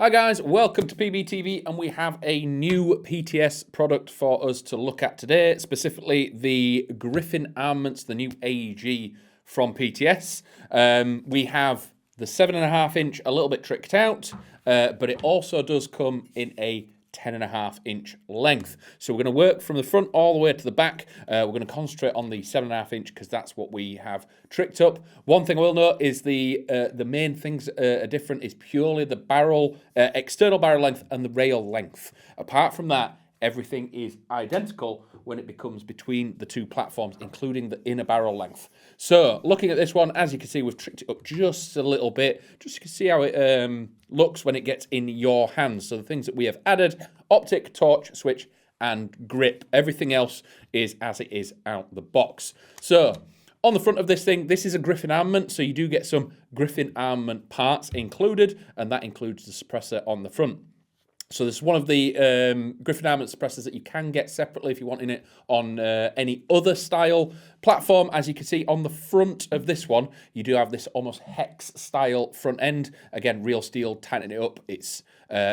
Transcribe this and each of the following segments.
Hi guys, welcome to PBTV, and we have a new PTS product for us to look at today, specifically the Griffin Armaments, the new AEG from PTS. We have the 7.5 inch a little bit tricked out, but it also does come in a 10.5 inch length. So we're going to work from the front all the way to the back. We're going to concentrate on the 7.5 inch because that's what we have tricked up. One thing I will note is the main things are different is purely the barrel, external barrel length and the rail length. Apart from that, everything is identical when it becomes between the two platforms, including the inner barrel length. So looking at this one, as you can see, we've tricked it up just a little bit, just so you can see how it looks when it gets in your hands. So the things that we have added: optic, torch, switch, and grip. Everything else is as it is out the box. So on the front of this thing, this is a Griffin Armament, so you do get some Griffin Armament parts included, and that includes the suppressor on the front. So this is one of the Griffin Armament suppressors that you can get separately if you're wanting it on any other style platform. As you can see on the front of this one, you do have this almost hex style front end. Again, real steel, tightening it up. It's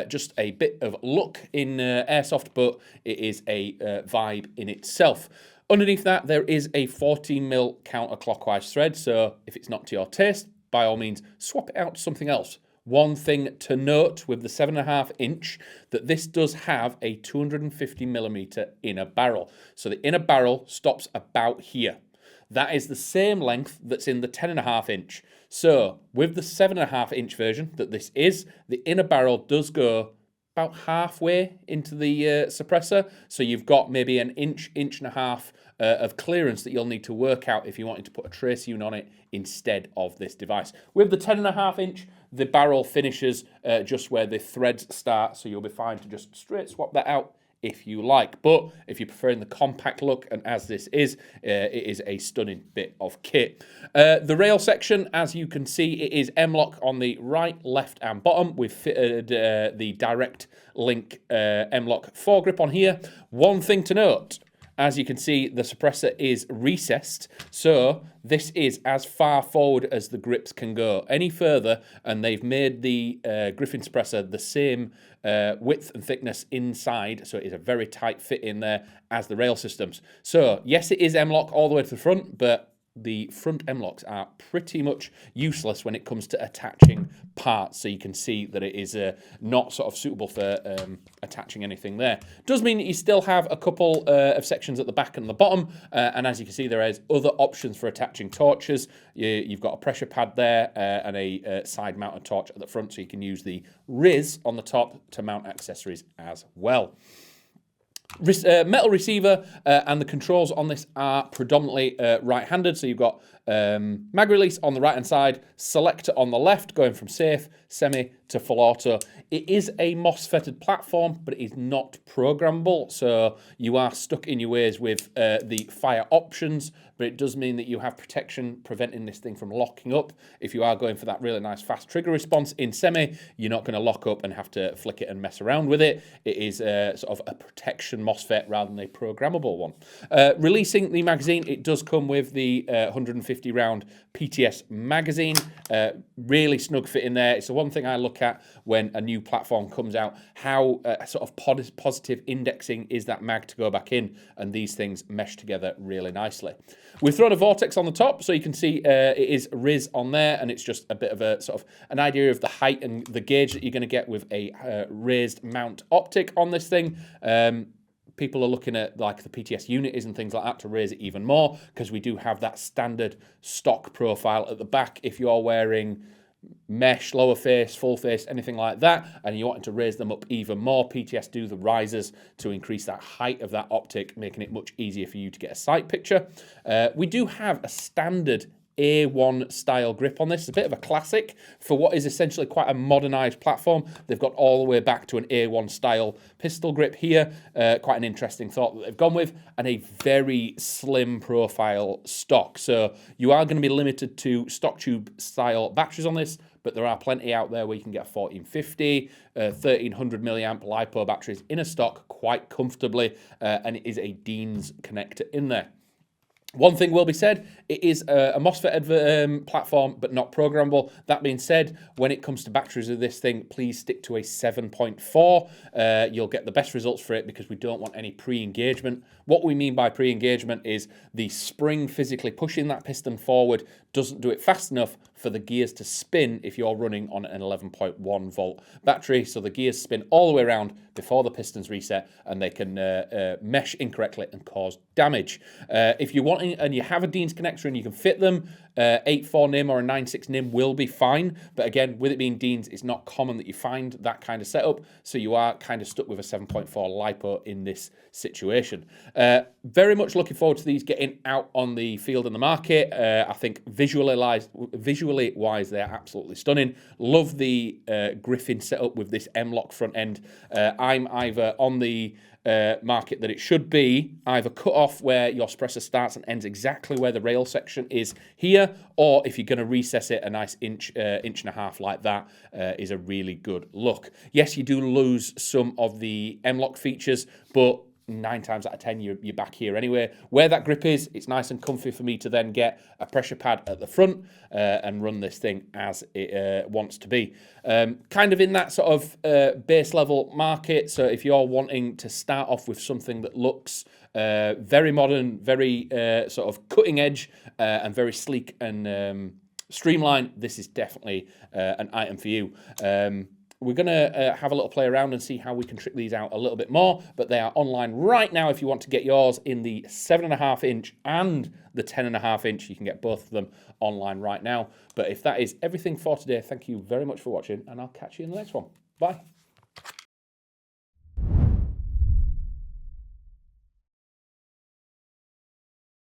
just a bit of look in airsoft, but it is a vibe in itself. Underneath that, there is a 14mm counterclockwise thread. So if it's not to your taste, by all means, swap it out to something else. One thing to note with the 7.5 inch, that this does have a 250mm inner barrel. So the inner barrel stops about here. That is the same length that's in the 10.5 inch. So with the 7.5 inch version that this is, the inner barrel does go about halfway into the suppressor. So you've got maybe an inch, inch and a half of clearance that you'll need to work out if you wanted to put a trace unit on it instead of this device. With the 10.5 inch, the barrel finishes just where the threads start, so you'll be fine to just straight swap that out if you like. But if you're preferring the compact look, and as this is, it is a stunning bit of kit. The rail section, as you can see, it is M-LOK on the right, left and bottom. We've fitted the direct link M-LOK foregrip on here. One thing to note: as you can see, the suppressor is recessed, so this is as far forward as the grips can go. Any further, and they've made the Griffin suppressor the same width and thickness inside, so it is a very tight fit in there as the rail systems. So yes, it is M-LOK all the way to the front, but the front M-LOKs are pretty much useless when it comes to attaching parts, so you can see that it is not sort of suitable for attaching anything there. Does mean that you still have a couple of sections at the back and the bottom, and as you can see, there is other options for attaching torches. You've got a pressure pad there and a side mounted torch at the front, so you can use the RIS on the top to mount accessories as well. Metal receiver, and the controls on this are predominantly right-handed, so you've got mag release on the right-hand side, selector on the left, going from safe, semi to full auto. It is a MOSFETted platform, but it is not programmable, so you are stuck in your ways with the fire options, but it does mean that you have protection preventing this thing from locking up. If you are going for that really nice fast trigger response in semi, you're not going to lock up and have to flick it and mess around with it. It is sort of a protection MOSFET rather than a programmable one. Releasing the magazine, it does come with the 150 round PTS magazine. Really snug fit in there. It's the one thing I look at when a new platform comes out. How sort of positive indexing is that mag to go back in, and these things mesh together really nicely. We've thrown a vortex on the top, so you can see it is RIS on there, and it's just a bit of a sort of an idea of the height and the gauge that you're going to get with a raised mount optic on this thing. People are looking at like the PTS unities and things like that to raise it even more, because we do have that standard stock profile at the back. If you're wearing mesh, lower face, full face, anything like that, and you want to raise them up even more, PTS do the risers to increase that height of that optic, making it much easier for you to get a sight picture. We do have a standard A1 style grip on this. It's a bit of a classic for what is essentially quite a modernized platform. They've got all the way back to an A1 style pistol grip here. Quite an interesting thought that they've gone with, and a very slim profile stock. So you are going to be limited to stock tube style batteries on this, but there are plenty out there where you can get a 1450, 1300 milliamp LiPo batteries in a stock quite comfortably, and it is a Dean's connector in there. One thing will be said, It is a MOSFET platform, but not programmable. That being said, when it comes to batteries of this thing, please stick to a 7.4. You'll get the best results for it because we don't want any pre-engagement. What we mean by pre-engagement is the spring physically pushing that piston forward doesn't do it fast enough for the gears to spin if you're running on an 11.1 volt battery. So the gears spin all the way around before the pistons reset, and they can mesh incorrectly and cause damage. If you're wanting and you have a Dean's connector and you can fit them, 8.4 NIM or a 9.6 NIM will be fine. But again, with it being Dean's, it's not common that you find that kind of setup. So you are kind of stuck with a 7.4 LiPo in this situation. Very much looking forward to these getting out on the field and the market. I think visually wise, they're absolutely stunning. Love the Griffin setup with this M-lock front end. I'm either on the market that it should be, either cut off where your suppressor starts and ends exactly where the rail section is here, or if you're going to recess it a nice inch and a half like that, is a really good look. Yes, you do lose some of the M-lock features, but 9 times out of 10 you're back here anyway. Where that grip is, it's nice and comfy for me to then get a pressure pad at the front and run this thing as it wants to be. Kind of in that sort of base level market. So if you're wanting to start off with something that looks very modern, very sort of cutting edge and very sleek and streamlined, this is definitely an item for you. We're going to have a little play around and see how we can trick these out a little bit more, but they are online right now if you want to get yours in the 7.5 inch and the 10.5 inch. You can get both of them online right now. But if that is everything for today, thank you very much for watching, and I'll catch you in the next one. Bye.